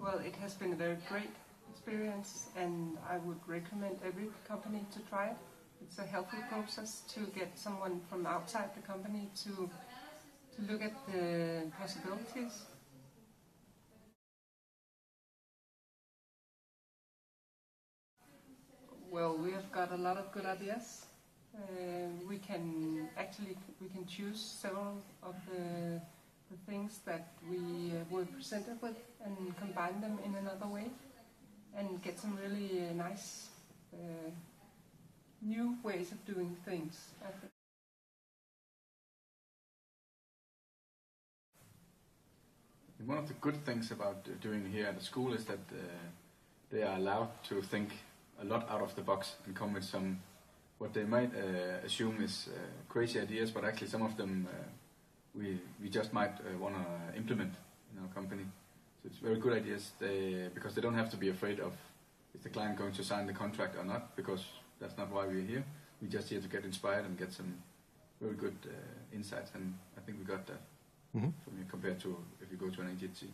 Well, it has been a very great experience, and I would recommend every company to try it. It's a healthy process to get someone from outside the company to look at the possibilities. Well, we have got a lot of good ideas. We can choose several of the things that we were presented with and combine them in another way and get some really nice new ways of doing things. One of the good things about doing here at the school is that they are allowed to think a lot out of the box and come with some what they might assume is crazy ideas, but actually some of them we just might want to implement in our company. So it's very good ideas because they don't have to be afraid of is the client going to sign the contract or not, because that's not why we're here. We're just here to get inspired and get some very good insights, and I think we got that from you compared to if you go to an agency.